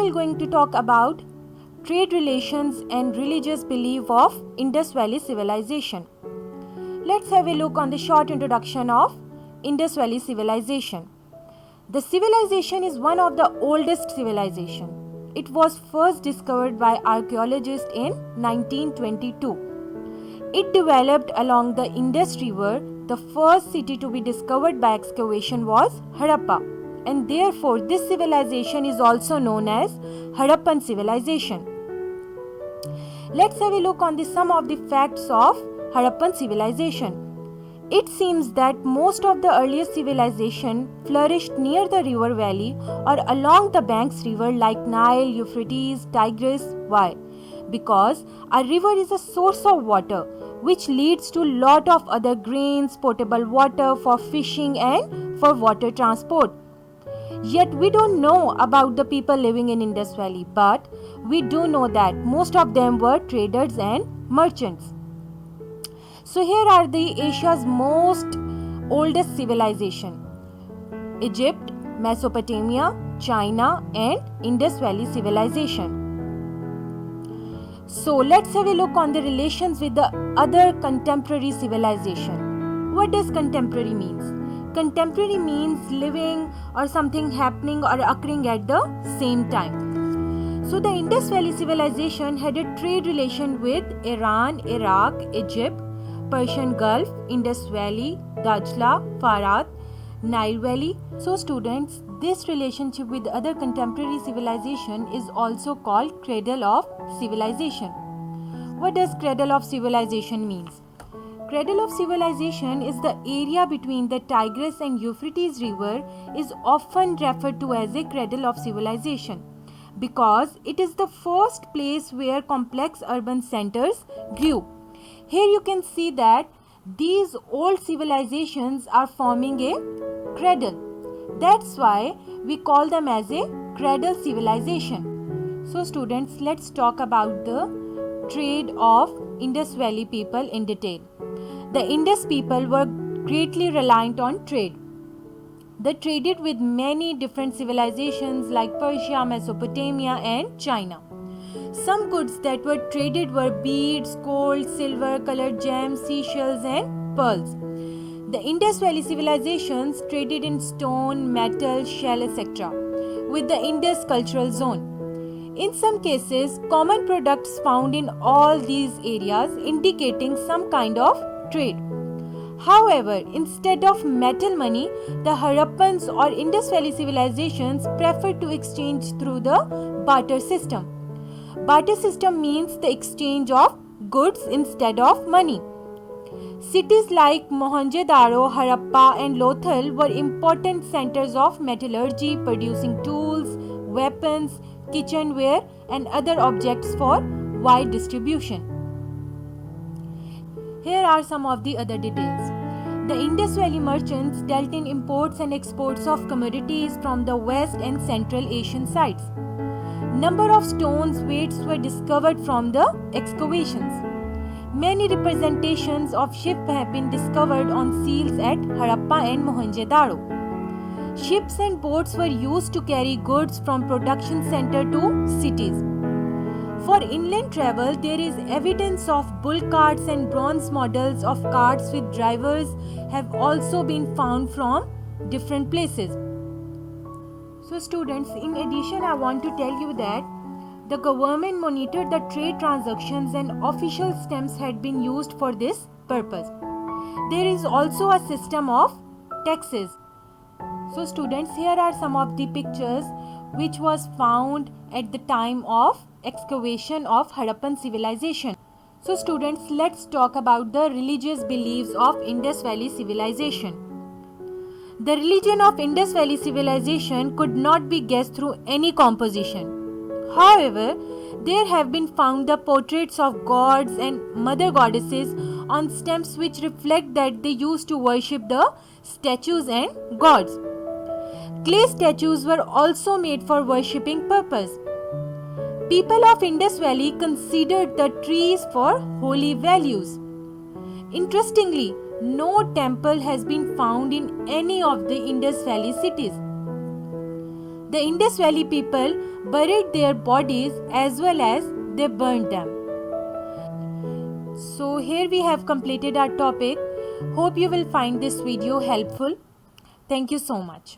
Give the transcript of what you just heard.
will going to talk about trade relations and religious belief of Indus Valley civilization. Let's have a look on the short introduction of Indus Valley civilization. The civilization is one of the oldest civilization. It was first discovered by archaeologists in 1922. It developed along the Indus River. The first city to be discovered by excavation was Harappa, and therefore this civilization is also known as Harappan civilization. Let's have a look on some of the facts of Harappan civilization. It seems that most of the earliest civilization flourished near the river valley or along the banks river like Nile, Euphrates, Tigris. Why? Because a river is a source of water which leads to lot of other grains, potable water for fishing and for water transport. Yet we don't know about the people living in Indus Valley, but we do know that most of them were traders and merchants. So here are the Asia's most oldest civilization: Egypt, Mesopotamia, China and Indus Valley civilization. So let's have a look on the relations with the other contemporary civilization. What does contemporary means? Contemporary means living or something happening or occurring at the same time. So the Indus Valley civilization had a trade relation with Iran, Iraq, Egypt, Persian Gulf, Indus Valley, Dajla, Farat, Nile Valley. So students, this relationship with other contemporary civilization is also called cradle of civilization. What does cradle of civilization means? Cradle of civilization is the area between the Tigris and Euphrates river is often referred to as a cradle of civilization because it is the first place where complex urban centers grew. Here you can see that these old civilizations are forming a cradle. That's why we call them as a cradle civilization. So students, let's talk about the trade of Indus Valley people in detail. The Indus people were greatly reliant on trade. They traded with many different civilizations like Persia, Mesopotamia and China. Some goods that were traded were beads, gold, silver, colored gems, seashells and pearls. The Indus Valley civilizations traded in stone, metal, shell, etc. with the Indus cultural zone. In some cases, common products found in all these areas indicating some kind of trade. However, instead of metal money, the Harappans or Indus Valley civilizations preferred to exchange through the barter system. Barter system means the exchange of goods instead of money. Cities like Mohenjo-daro, Harappa and Lothal were important centers of metallurgy, producing tools, weapons, kitchenware and other objects for wide distribution. Here are some of the other details. The Indus Valley merchants dealt in imports and exports of commodities from the West and Central Asian sites. Number of stones weights were discovered from the excavations. Many representations of ships have been discovered on seals at Harappa and Mohenjo-daro. Ships and boats were used to carry goods from production center to cities. For inland travel, there is evidence of bull carts and bronze models of carts with drivers have also been found from different places. So students, in addition, I want to tell you that the government monitored the trade transactions and official stamps had been used for this purpose. There is also a system of taxes. So students, here are some of the pictures which was found at the time of excavation of Harappan civilization. So students, let's talk about the religious beliefs of Indus Valley civilization. The religion of Indus Valley civilization could not be guessed through any composition. However, there have been found the portraits of gods and mother goddesses on stamps which reflect that they used to worship the statues and gods. Clay statues were also made for worshipping purpose. People of Indus Valley considered the trees for holy values. Interestingly, no temple has been found in any of the Indus Valley cities. The Indus Valley people buried their bodies as well as they burned them. So here we have completed our topic. Hope you will find this video helpful. Thank you so much.